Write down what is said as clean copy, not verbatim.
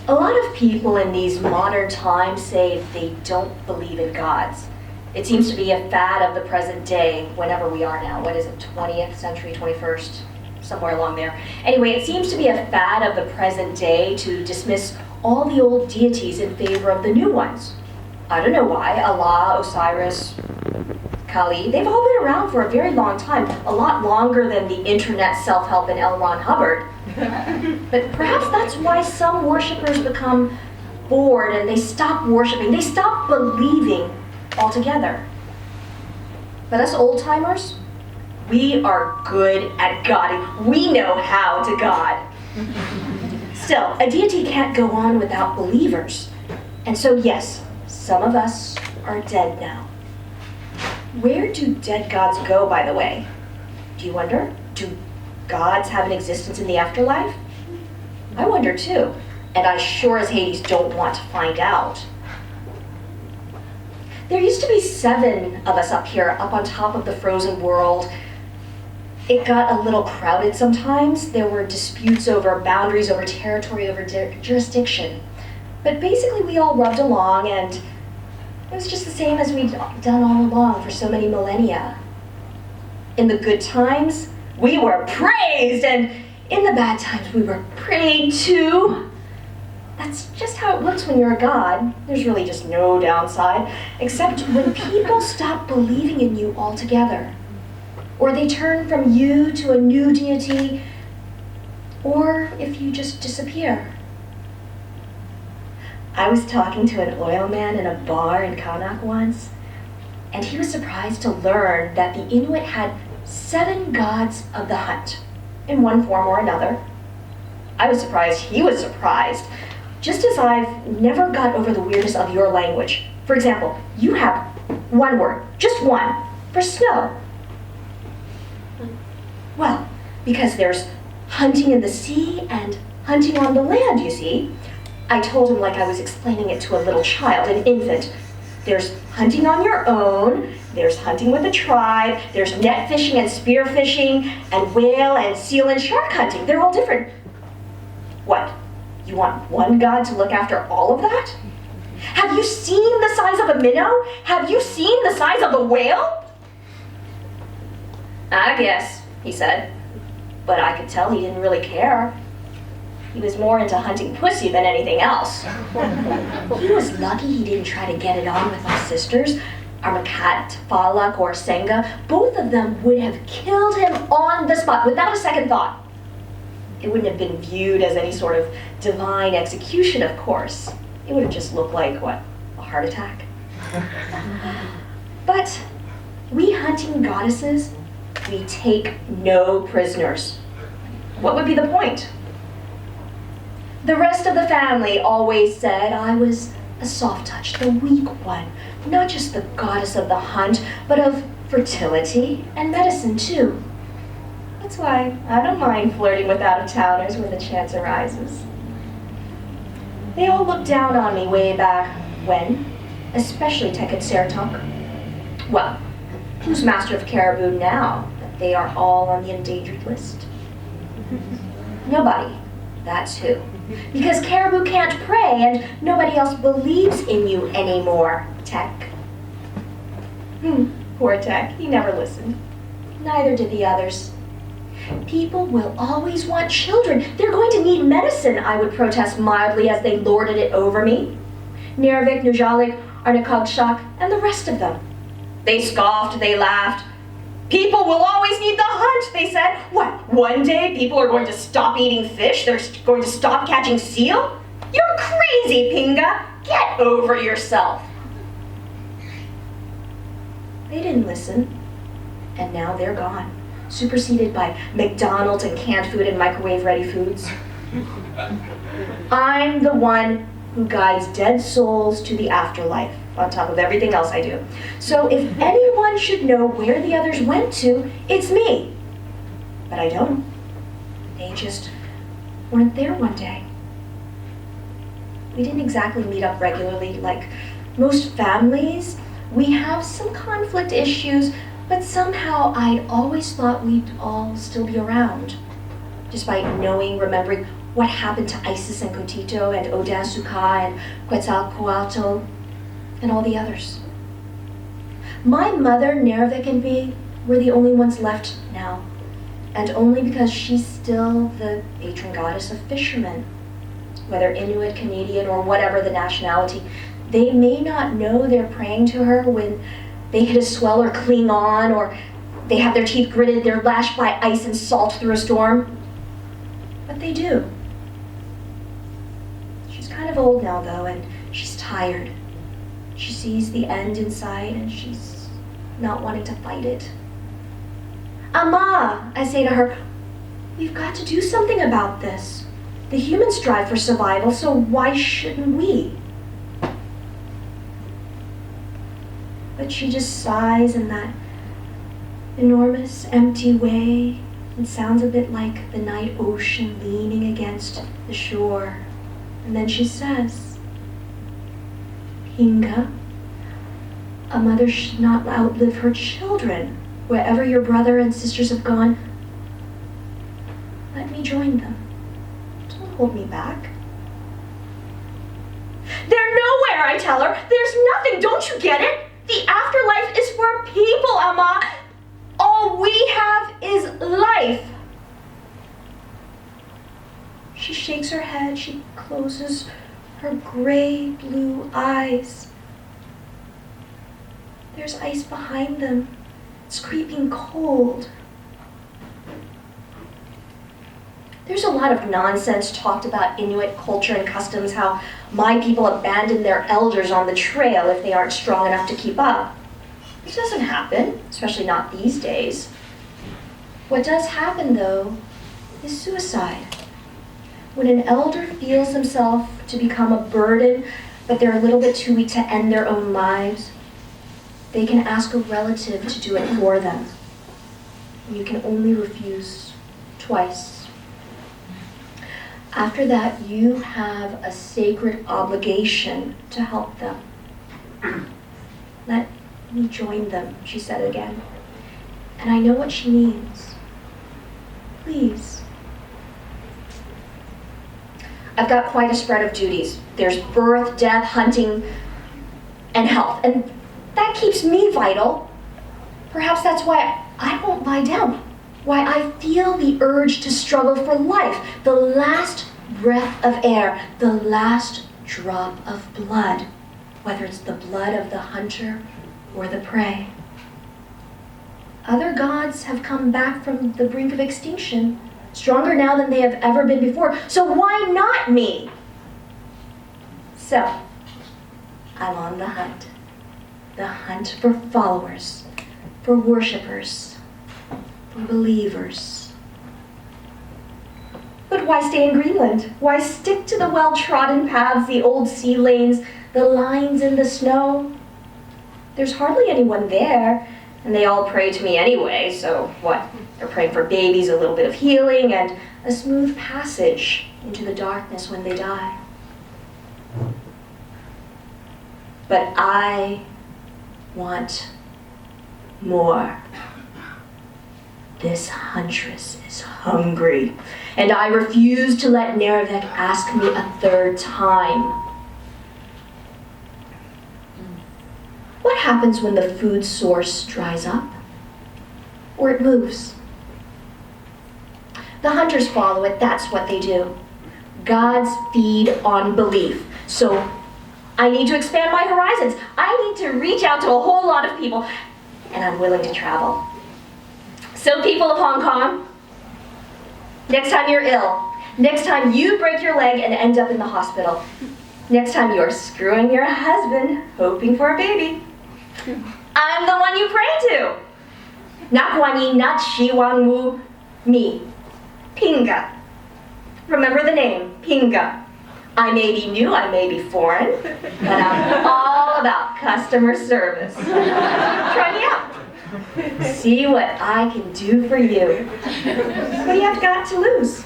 A lot of people in these modern times say they don't believe in gods. It seems to be a fad of the present day, whenever we are now. What is it, 20th century, 21st? Somewhere along there. Anyway, it seems to be a fad of the present day to dismiss all the old deities in favor of the new ones. I don't know why. Allah, Osiris, Kali, they've all been around for a very long time, a lot longer than the internet, self-help, and L. Ron Hubbard. But perhaps that's why some worshipers become bored and they stop worshiping, they stop believing altogether. But us old-timers, we are good at godding. We know how to God. Still, a deity can't go on without believers. And so yes, some of us are dead now. Where do dead gods go, by the way? Do you wonder? Do gods have an existence in the afterlife? I wonder too, and I sure as Hades don't want to find out. There used to be 7 of us up here, up on top of the frozen world. It got a little crowded sometimes. There were disputes over boundaries, over territory, over jurisdiction. But basically we all rubbed along, and it was just the same as we'd done all along for so many millennia. In the good times, we were praised, and in the bad times, we were prayed to. That's just how it looks when you're a god. There's really just no downside, except when people stop believing in you altogether, or they turn from you to a new deity, or if you just disappear. I was talking to an oil man in a bar in Kaunak once, and he was surprised to learn that the Inuit had 7 gods of the hunt, in one form or another. I was surprised he was surprised, just as I've never got over the weirdness of your language. For example, you have one word, just one, for snow. Well, because there's hunting in the sea and hunting on the land, you see. I told him like I was explaining it to a little child, an infant. There's hunting on your own, there's hunting with a tribe, there's net fishing and spear fishing, and whale and seal and shark hunting. They're all different. What? You want one god to look after all of that? Have you seen the size of a minnow? Have you seen the size of a whale? I guess, he said. But I could tell he didn't really care. He was more into hunting pussy than anything else. He was lucky he didn't try to get it on with my sisters, Armakat, Falak, or Senga. Both of them would have killed him on the spot without a second thought. It wouldn't have been viewed as any sort of divine execution, of course. It would have just looked like, what, a heart attack? But we hunting goddesses, we take no prisoners. What would be the point? The rest of the family always said I was a soft touch, the weak one, not just the goddess of the hunt, but of fertility and medicine too. That's why I don't mind flirting with out-of-towners when the chance arises. They all looked down on me way back when, especially Tekket Sertok. Well, who's master of Caribou now that they are all on the endangered list? Nobody, that's who. Because Caribou can't pray and nobody else believes in you anymore, Tek. Poor Tek, he never listened. Neither did the others. People will always want children. They're going to need medicine, I would protest mildly as they lorded it over me. Nervik, Nujalik, Arnikogshak, and the rest of them. They scoffed, they laughed. People will always need the hunt, they said. What, one day people are going to stop eating fish? They're going to stop catching seal? You're crazy, Pinga. Get over yourself. They didn't listen, and now they're gone, superseded by McDonald's and canned food and microwave-ready foods. I'm the one who guides dead souls to the afterlife, on top of everything else I do. So if anyone should know where the others went to, it's me. But I don't. They just weren't there one day. We didn't exactly meet up regularly like most families. We have some conflict issues, but somehow I always thought we'd all still be around, despite knowing, remembering what happened to Isis and Cotito and Odin Suka and Quetzalcoatl and all the others. My mother, Nervik, and me were the only ones left now, and only because she's still the patron goddess of fishermen. Whether Inuit, Canadian, or whatever the nationality, they may not know they're praying to her when they hit a swell or cling on, or they have their teeth gritted, they're lashed by ice and salt through a storm. But they do. She's kind of old now, though, and she's tired. She sees the end in sight, and she's not wanting to fight it. Ama, I say to her, we've got to do something about this. The humans strive for survival, so why shouldn't we? But she just sighs in that enormous, empty way. It sounds a bit like the night ocean leaning against the shore. And then she says, Pinga, a mother should not outlive her children. Wherever your brother and sisters have gone, let me join them. Don't hold me back. They're nowhere, I tell her. There's nothing, don't you get it? The afterlife is for people, Ama. All we have is life. She shakes her head, she closes her gray blue eyes. There's ice behind them. It's creeping cold. There's a lot of nonsense talked about Inuit culture and customs, how my people abandon their elders on the trail if they aren't strong enough to keep up. This doesn't happen, especially not these days. What does happen, though, is suicide. When an elder feels himself to become a burden, but they're a little bit too weak to end their own lives, they can ask a relative to do it for them. And you can only refuse twice. After that, you have a sacred obligation to help them. Let me join them, she said again. And I know what she means. Please. I've got quite a spread of duties. There's birth, death, hunting, and health. And that keeps me vital. Perhaps that's why I won't lie down. Why I feel the urge to struggle for life. The last breath of air. The last drop of blood. Whether it's the blood of the hunter or the prey. Other gods have come back from the brink of extinction, stronger now than they have ever been before. So why not me? So, I'm on the hunt. The hunt for followers, for worshipers, for believers. But why stay in Greenland? Why stick to the well-trodden paths, the old sea lanes, the lines in the snow? There's hardly anyone there, and they all pray to me anyway, so what? They're praying for babies, a little bit of healing, and a smooth passage into the darkness when they die. But I want more. This huntress is hungry, and I refuse to let Nervik ask me a third time. What happens when the food source dries up? Or it moves? The hunters follow it, that's what they do. Gods feed on belief. So I need to expand my horizons. I need to reach out to a whole lot of people, and I'm willing to travel. So people of Hong Kong, next time you're ill, next time you break your leg and end up in the hospital, next time you're screwing your husband, hoping for a baby, I'm the one you pray to. Not Guan Yin, not Shi Wang Wu, me, Pinga. Remember the name, Pinga. I may be new, I may be foreign, but I'm all about customer service. Try me out. See what I can do for you. What do you have got to lose?